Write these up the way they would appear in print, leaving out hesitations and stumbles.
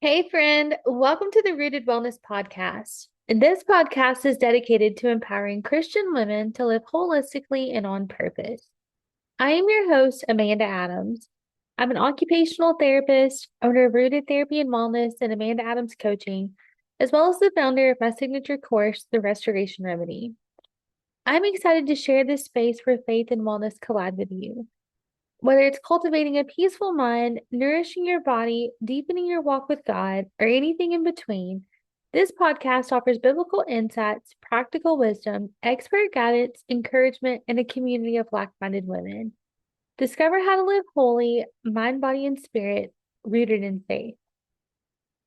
Hey, friend, welcome to the Rooted Wellness Podcast. And this podcast is dedicated to empowering Christian women to live holistically and on purpose. I am your host, Amanda Adams. I'm an occupational therapist, owner of Rooted Therapy and Wellness and Amanda Adams Coaching, as well as the founder of my signature course, The Restoration Remedy. I'm excited to share this space where faith and wellness collide with you. Whether it's cultivating a peaceful mind, nourishing your body, deepening your walk with God, or anything in between, this podcast offers biblical insights, practical wisdom, expert guidance, encouragement, and a community of like minded women. Discover how to live holy, mind, body, and spirit, rooted in faith.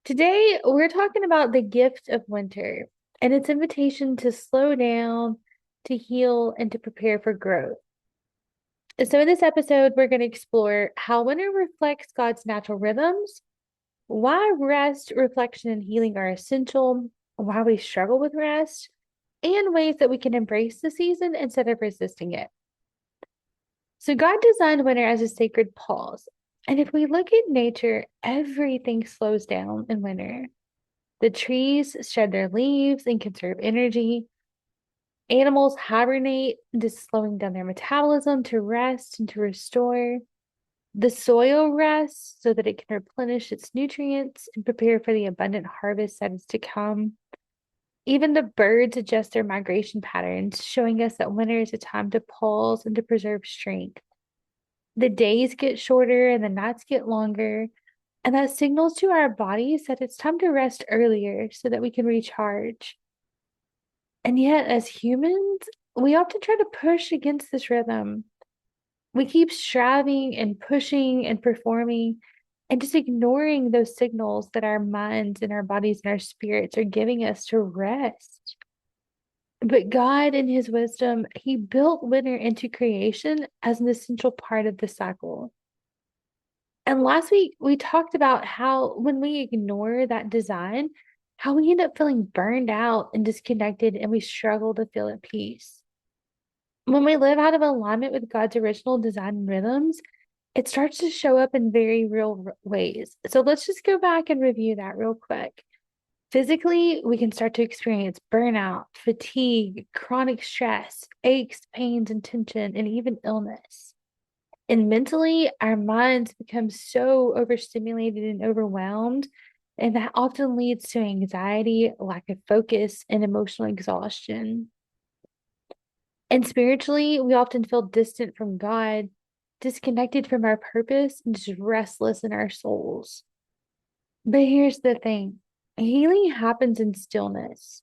Today, we're talking about the gift of winter and its invitation to slow down, to heal, and to prepare for growth. So, in this episode, we're going to explore how winter reflects God's natural rhythms, why rest, reflection, and healing are essential, why we struggle with rest, and ways that we can embrace the season instead of resisting it. So, God designed winter as a sacred pause. And if we look at nature, everything slows down in winter. The trees shed their leaves and conserve energy. Animals hibernate, just slowing down their metabolism to rest and to restore. The soil rests so that it can replenish its nutrients and prepare for the abundant harvest that is to come. Even the birds adjust their migration patterns, showing us that winter is a time to pause and to preserve strength. The days get shorter and the nights get longer, and that signals to our bodies that it's time to rest earlier so that we can recharge. And yet, as humans, we often try to push against this rhythm. We keep striving and pushing and performing and just ignoring those signals that our minds and our bodies and our spirits are giving us to rest. But God, in His wisdom, He built winter into creation as an essential part of the cycle. And last week, we talked about how when we ignore that design, how we end up feeling burned out and disconnected, and we struggle to feel at peace. When we live out of alignment with God's original design and rhythms, it starts to show up in very real ways. So let's just go back and review that real quick. Physically, we can start to experience burnout, fatigue, chronic stress, aches, pains, and tension, and even illness. And mentally, our minds become so overstimulated and overwhelmed, and that often leads to anxiety, lack of focus, and emotional exhaustion. And spiritually, we often feel distant from God, disconnected from our purpose, and just restless in our souls. But here's the thing, healing happens in stillness.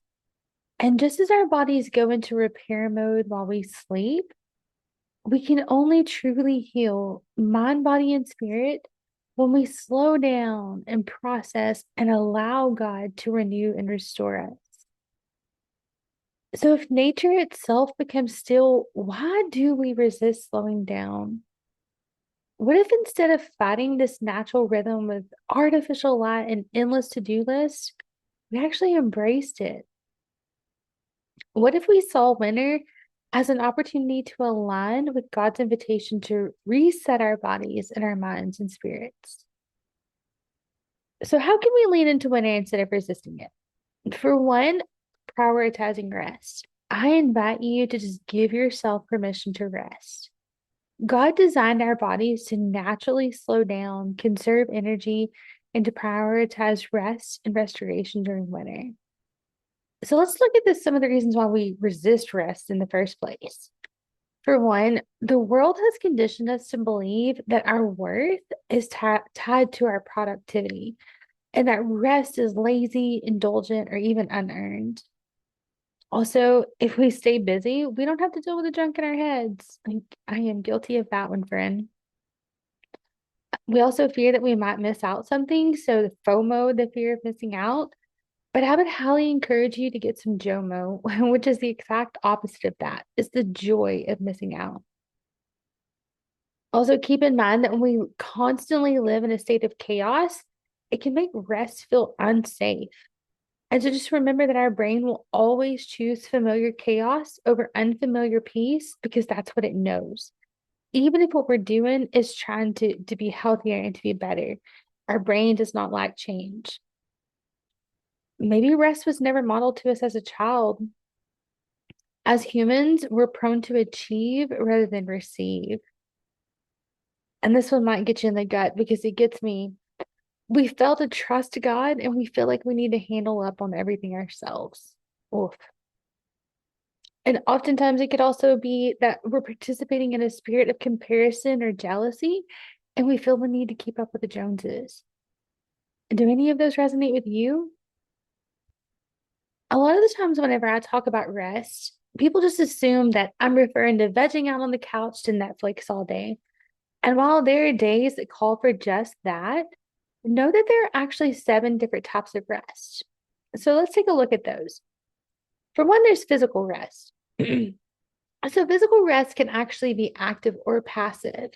And just as our bodies go into repair mode while we sleep, we can only truly heal mind, body, and spirit when we slow down and process and allow God to renew and restore us. So, if nature itself becomes still, why do we resist slowing down? What if instead of fighting this natural rhythm with artificial light and endless to-do lists, we actually embraced it? What if we saw winter as an opportunity to align with God's invitation to reset our bodies and our minds and spirits? So, how can we lean into winter instead of resisting it? For one, prioritizing rest. I invite you to just give yourself permission to rest. God designed our bodies to naturally slow down, conserve energy, and to prioritize rest and restoration during winter. So let's look at some of the reasons why we resist rest in the first place. For one, the world has conditioned us to believe that our worth is tied to our productivity and that rest is lazy, indulgent, or even unearned. Also, if we stay busy, we don't have to deal with the junk in our heads. Like, I am guilty of that one, friend. We also fear that we might miss out something. So the FOMO, the fear of missing out. But I would highly encourage you to get some JOMO, which is the exact opposite of that. It's the joy of missing out. Also, keep in mind that when we constantly live in a state of chaos, it can make rest feel unsafe. And so just remember that our brain will always choose familiar chaos over unfamiliar peace because that's what it knows. Even if what we're doing is trying to be healthier and to be better. Our brain does not like change. Maybe rest was never modeled to us as a child. As humans, we're prone to achieve rather than receive. And this one might get you in the gut because it gets me. We fail to trust God and we feel like we need to handle up on everything ourselves. Oof. And oftentimes it could also be that we're participating in a spirit of comparison or jealousy, and we feel the need to keep up with the Joneses. Do any of those resonate with you? A lot of the times, whenever I talk about rest, people just assume that I'm referring to vegging out on the couch to Netflix all day. And while there are days that call for just that, know that there are actually 7 different types of rest. So let's take a look at those. For one, there's physical rest. So physical rest can actually be active or passive.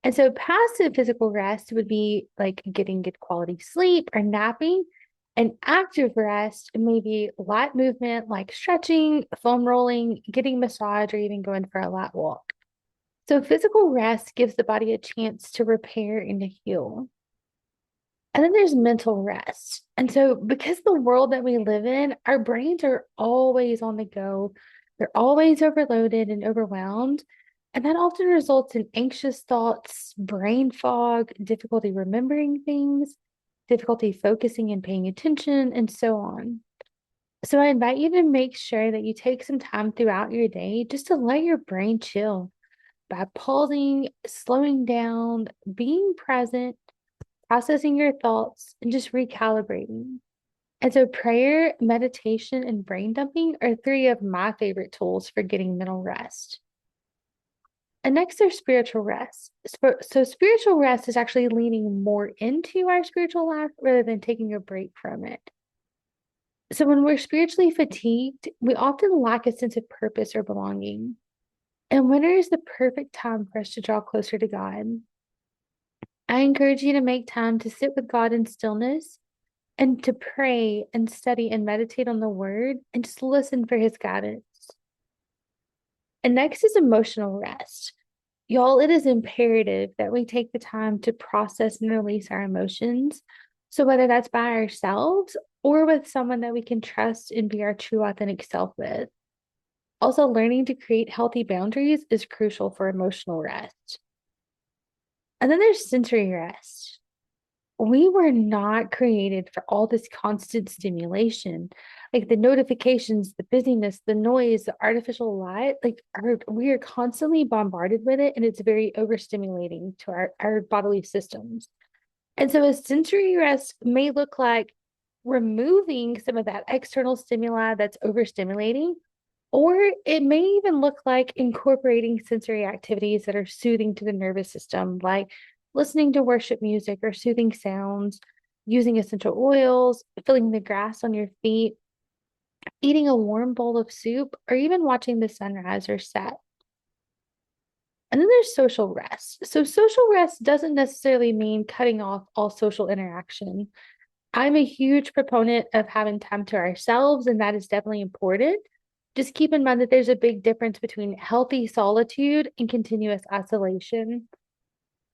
And so passive physical rest would be like getting good quality sleep or napping. And active rest may be light movement like stretching, foam rolling, getting massage, or even going for a light walk. So physical rest gives the body a chance to repair and to heal. And then there's mental rest. And so, because the world that we live in, our brains are always on the go, they're always overloaded and overwhelmed. And that often results in anxious thoughts, brain fog, difficulty remembering things, difficulty focusing and paying attention, and so on. So, I invite you to make sure that you take some time throughout your day just to let your brain chill by pausing, slowing down, being present, processing your thoughts, and just recalibrating. And so, prayer, meditation, and brain dumping are 3 of my favorite tools for getting mental rest. And next, there's spiritual rest. So, spiritual rest is actually leaning more into our spiritual life rather than taking a break from it. So, when we're spiritually fatigued, we often lack a sense of purpose or belonging. And winter is the perfect time for us to draw closer to God. I encourage you to make time to sit with God in stillness and to pray and study and meditate on the word and just listen for his guidance. And next is emotional rest. Y'all, it is imperative that we take the time to process and release our emotions. So, whether that's by ourselves or with someone that we can trust and be our true, authentic self with. Also, learning to create healthy boundaries is crucial for emotional rest. And then there's sensory rest. We were not created for all this constant stimulation, like the notifications, the busyness, the noise, the artificial light. We are constantly bombarded with it, and it's very overstimulating to our bodily systems. And so, a sensory rest may look like removing some of that external stimuli that's overstimulating, or it may even look like incorporating sensory activities that are soothing to the nervous system, like listening to worship music or soothing sounds, using essential oils, feeling the grass on your feet, eating a warm bowl of soup, or even watching the sunrise or set. And then there's social rest. So, social rest doesn't necessarily mean cutting off all social interaction. I'm a huge proponent of having time to ourselves, and that is definitely important. Just keep in mind that there's a big difference between healthy solitude and continuous isolation.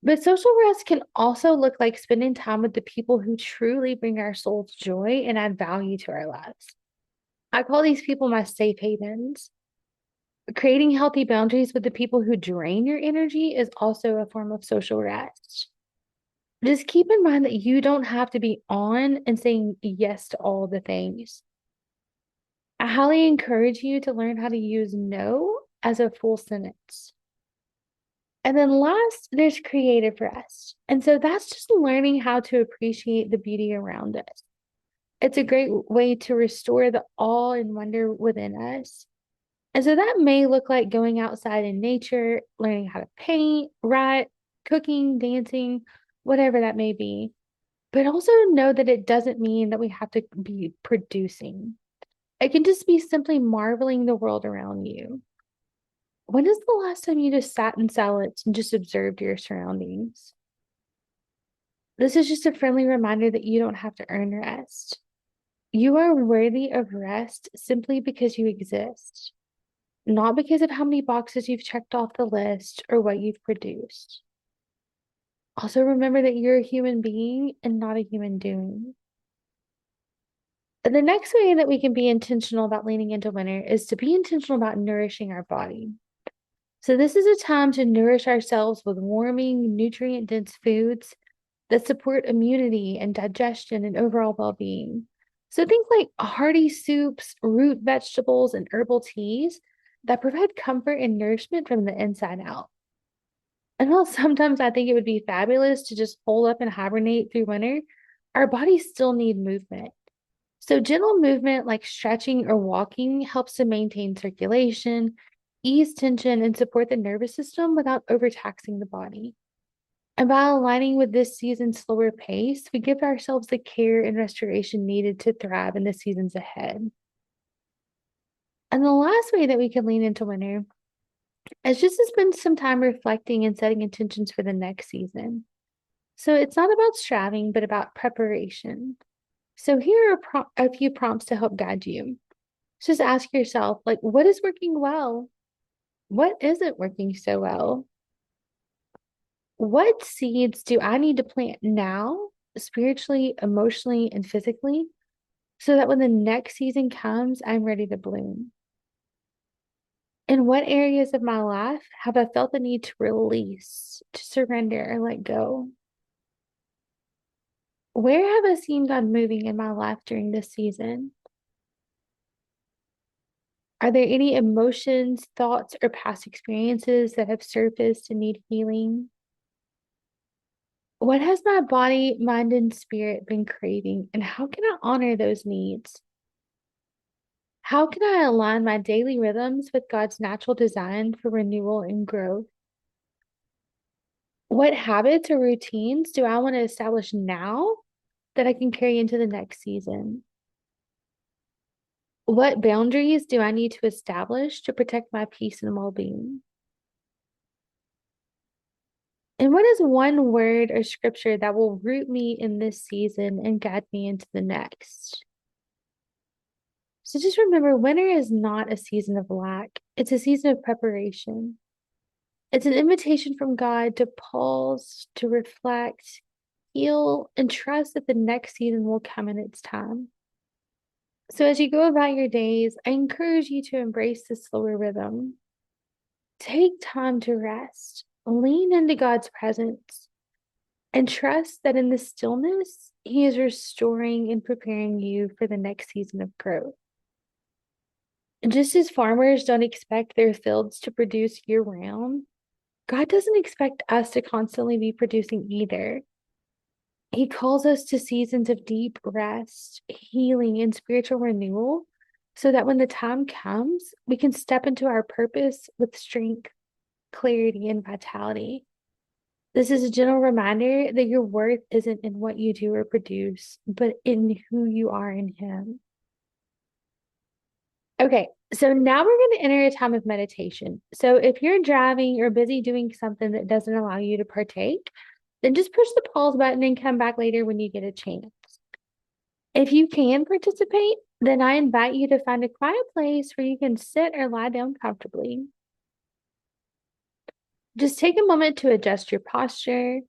But social rest can also look like spending time with the people who truly bring our souls joy and add value to our lives. I call these people my safe havens. Creating healthy boundaries with the people who drain your energy is also a form of social rest. Just keep in mind that you don't have to be on and saying yes to all the things. I highly encourage you to learn how to use no as a full sentence. And then last, there's creative rest. And so that's just learning how to appreciate the beauty around us. It's a great way to restore the awe and wonder within us. And so that may look like going outside in nature, learning how to paint, write, cooking, dancing, whatever that may be. But also know that it doesn't mean that we have to be producing. It can just be simply marveling the world around you. When is the last time you just sat in silence and just observed your surroundings? This is just a friendly reminder that you don't have to earn rest. You are worthy of rest simply because you exist, not because of how many boxes you've checked off the list or what you've produced. Also, remember that you're a human being and not a human doing. And the next way that we can be intentional about leaning into winter is to be intentional about nourishing our body. So, this is a time to nourish ourselves with warming, nutrient dense foods that support immunity and digestion and overall well being. So, think like hearty soups, root vegetables, and herbal teas that provide comfort and nourishment from the inside out. And while sometimes I think it would be fabulous to just hole up and hibernate through winter, our bodies still need movement. So, gentle movement like stretching or walking helps to maintain circulation, ease tension, and support the nervous system without overtaxing the body. And by aligning with this season's slower pace, we give ourselves the care and restoration needed to thrive in the seasons ahead. And the last way that we can lean into winter is just to spend some time reflecting and setting intentions for the next season. So it's not about striving, but about preparation. So here are a few prompts to help guide you. Just ask yourself, like, what is working well? What isn't working so well? What seeds do I need to plant now, spiritually, emotionally, and physically, so that when the next season comes, I'm ready to bloom? In what areas of my life have I felt the need to release, to surrender, or let go? Where have I seen God moving in my life during this season? Are there any emotions, thoughts, or past experiences that have surfaced and need healing? What has my body, mind, and spirit been craving, and how can I honor those needs? How can I align my daily rhythms with God's natural design for renewal and growth? What habits or routines do I want to establish now that I can carry into the next season? What boundaries do I need to establish to protect my peace and well being? And what is one word or scripture that will root me in this season and guide me into the next? So just remember, winter is not a season of lack, it's a season of preparation. It's an invitation from God to pause, to reflect, heal, and trust that the next season will come in its time. So as you go about your days, I encourage you to embrace this slower rhythm. Take time to rest, lean into God's presence, and trust that in the stillness, He is restoring and preparing you for the next season of growth. And just as farmers don't expect their fields to produce year round, God doesn't expect us to constantly be producing either. He calls us to seasons of deep rest, healing, and spiritual renewal so that when the time comes, we can step into our purpose with strength, clarity, and vitality. This is a gentle reminder that your worth isn't in what you do or produce, but in who you are in Him. Okay, so now we're going to enter a time of meditation. So if you're driving or busy doing something that doesn't allow you to partake, then just push the pause button and come back later when you get a chance. If you can participate, then I invite you to find a quiet place where you can sit or lie down comfortably. Just take a moment to adjust your posture,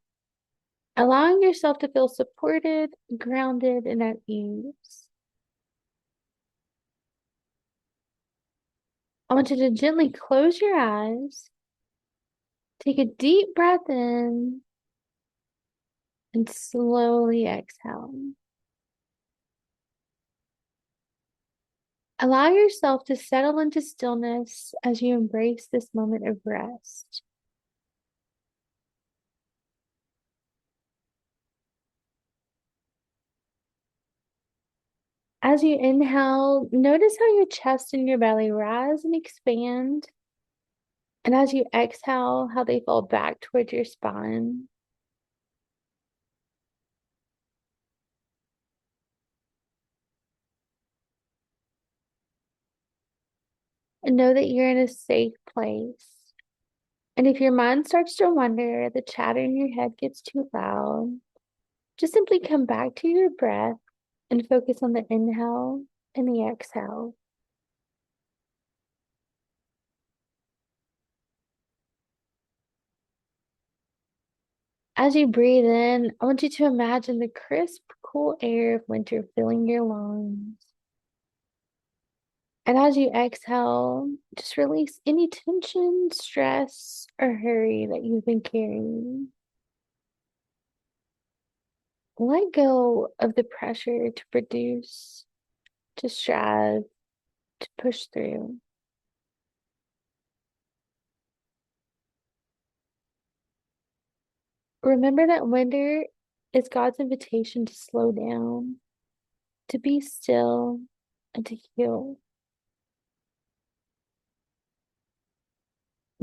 allowing yourself to feel supported, grounded, and at ease. I want you to gently close your eyes, take a deep breath in, and slowly exhale. Allow yourself to settle into stillness as you embrace this moment of rest. As you inhale, notice how your chest and your belly rise and expand. And as you exhale, how they fall back towards your spine. And know that you're in a safe place. And if your mind starts to wander, the chatter in your head gets too loud, just simply come back to your breath and focus on the inhale and the exhale. As you breathe in, I want you to imagine the crisp, cool air of winter filling your lungs. And as you exhale, just release any tension, stress, or hurry that you've been carrying. Let go of the pressure to produce, to strive, to push through. Remember that winter is God's invitation to slow down, to be still, and to heal.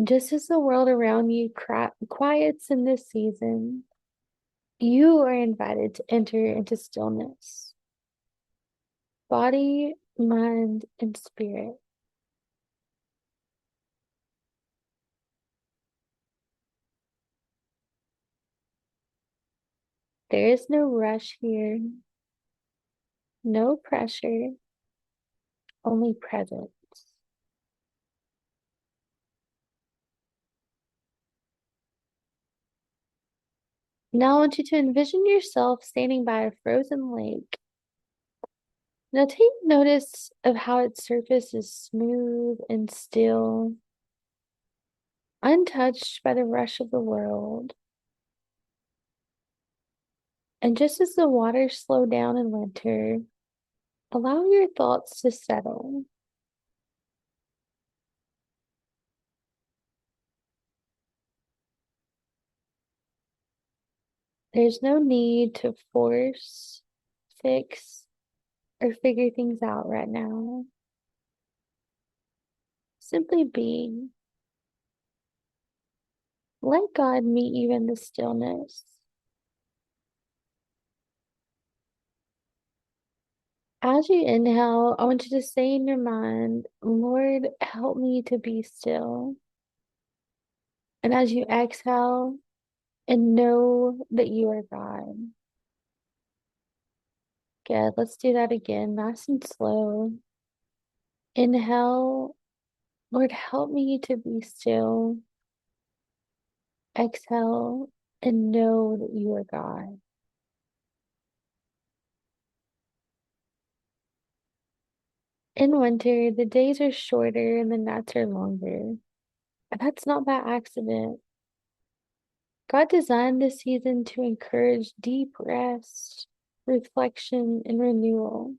Just as the world around you quiets in this season, you are invited to enter into stillness, body, mind, and spirit. There is no rush here, no pressure, only presence. Now I want you to envision yourself standing by a frozen lake. Now take notice of how its surface is smooth and still, untouched by the rush of the world. And just as the waters slow down in winter, allow your thoughts to settle. There's no need to force, fix, or figure things out right now. Simply be. Let God meet you in the stillness. As you inhale, I want you to say in your mind, Lord, help me to be still. And as you exhale, and know that you are God. Good. Let's do that again, nice and slow. Inhale, Lord, help me to be still. Exhale, and know that you are God. In winter, the days are shorter and the nights are longer. And that's not by accident. God designed this season to encourage deep rest, reflection, and renewal.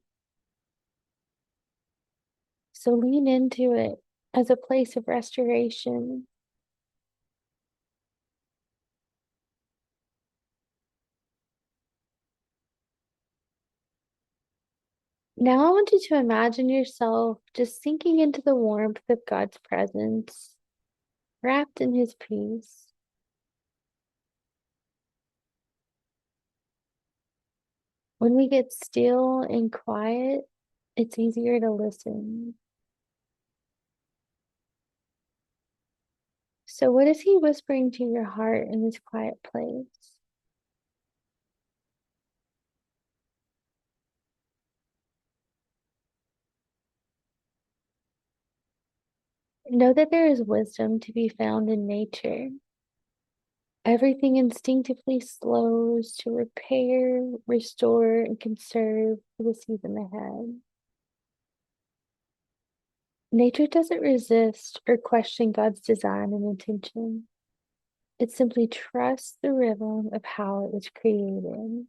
So lean into it as a place of restoration. Now I want you to imagine yourself just sinking into the warmth of God's presence, wrapped in his peace. When we get still and quiet, it's easier to listen. So, what is he whispering to your heart in this quiet place? Know that there is wisdom to be found in nature. Everything instinctively slows to repair, restore, and conserve for the season ahead. Nature doesn't resist or question God's design and intention. It simply trusts the rhythm of how it was created.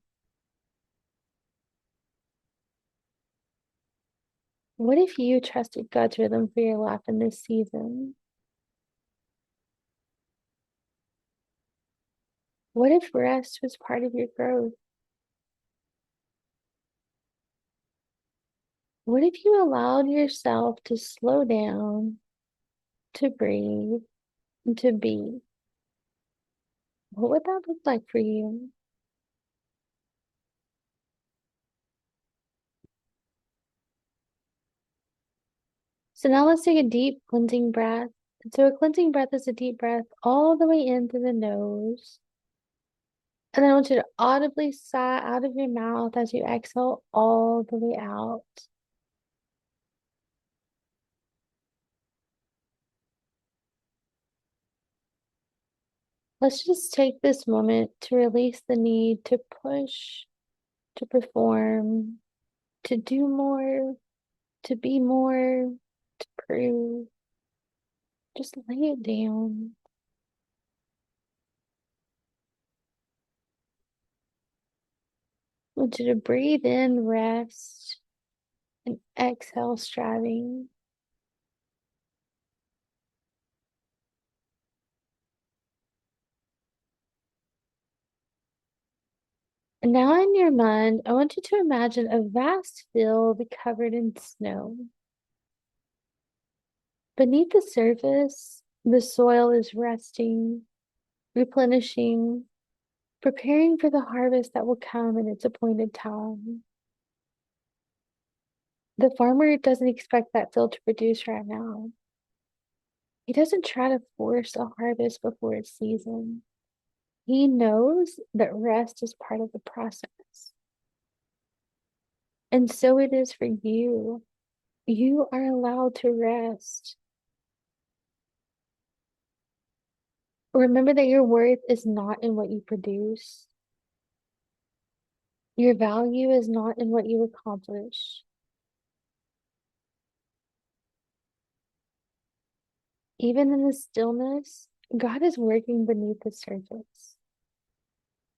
What if you trusted God's rhythm for your life in this season? What if rest was part of your growth? What if you allowed yourself to slow down, to breathe, and to be? What would that look like for you? So now let's take a deep cleansing breath. And so a cleansing breath is a deep breath all the way in through the nose. And then I want you to audibly sigh out of your mouth as you exhale all the way out. Let's just take this moment to release the need to push, to perform, to do more, to be more, to prove. Just lay it down. I want you to breathe in rest and exhale striving. And now in your mind, I want you to imagine a vast field covered in snow. Beneath the surface, the soil is resting, replenishing, preparing for the harvest that will come in its appointed time. The farmer doesn't expect that field to produce right now. He doesn't try to force a harvest before its season. He knows that rest is part of the process. And so it is for you. You are allowed to rest. Remember that your worth is not in what you produce. Your value is not in what you accomplish. Even in the stillness, God is working beneath the surface.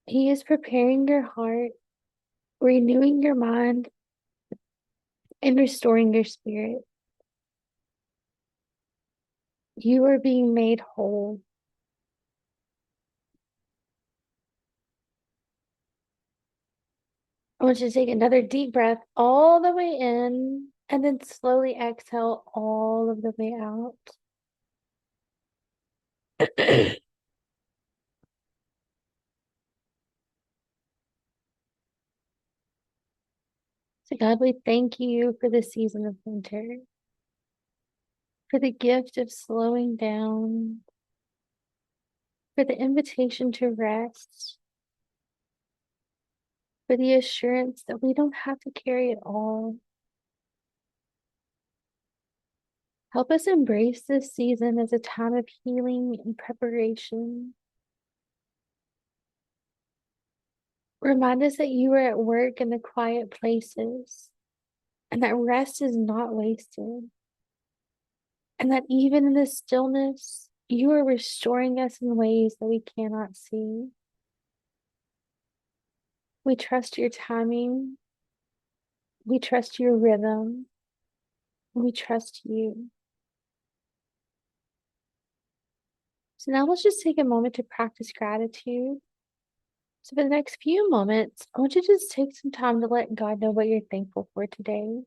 He is preparing your heart, renewing your mind, and restoring your spirit. You are being made whole. I want you to take another deep breath all the way in and then slowly exhale all of the way out. So, God, we thank you for the season of winter, for the gift of slowing down, for the invitation to rest, for the assurance that we don't have to carry it all. Help us embrace this season as a time of healing and preparation. Remind us that you are at work in the quiet places and that rest is not wasted. And that even in the stillness, you are restoring us in ways that we cannot see. We trust your timing. We trust your rhythm. We trust you. So now let's just take a moment to practice gratitude. So for the next few moments, I want you to just take some time to let God know what you're thankful for today.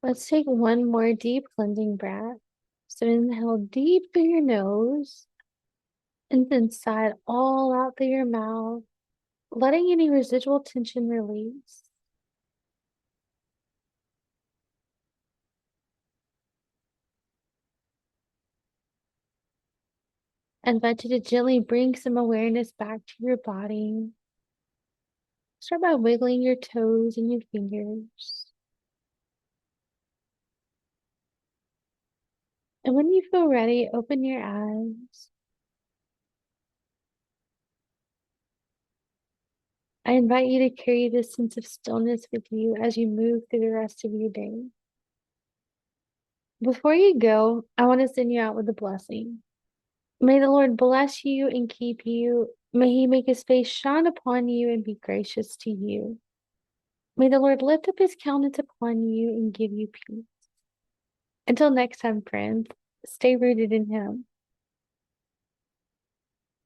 Let's take one more deep cleansing breath. So inhale deep through your nose and then sigh it all out through your mouth, letting any residual tension release. I invite you to gently bring some awareness back to your body. Start by wiggling your toes and your fingers. And when you feel ready, open your eyes. I invite you to carry this sense of stillness with you as you move through the rest of your day. Before you go, I want to send you out with a blessing. May the Lord bless you and keep you. May he make his face shine upon you and be gracious to you. May the Lord lift up his countenance upon you and give you peace. Until next time, friends, stay rooted in him.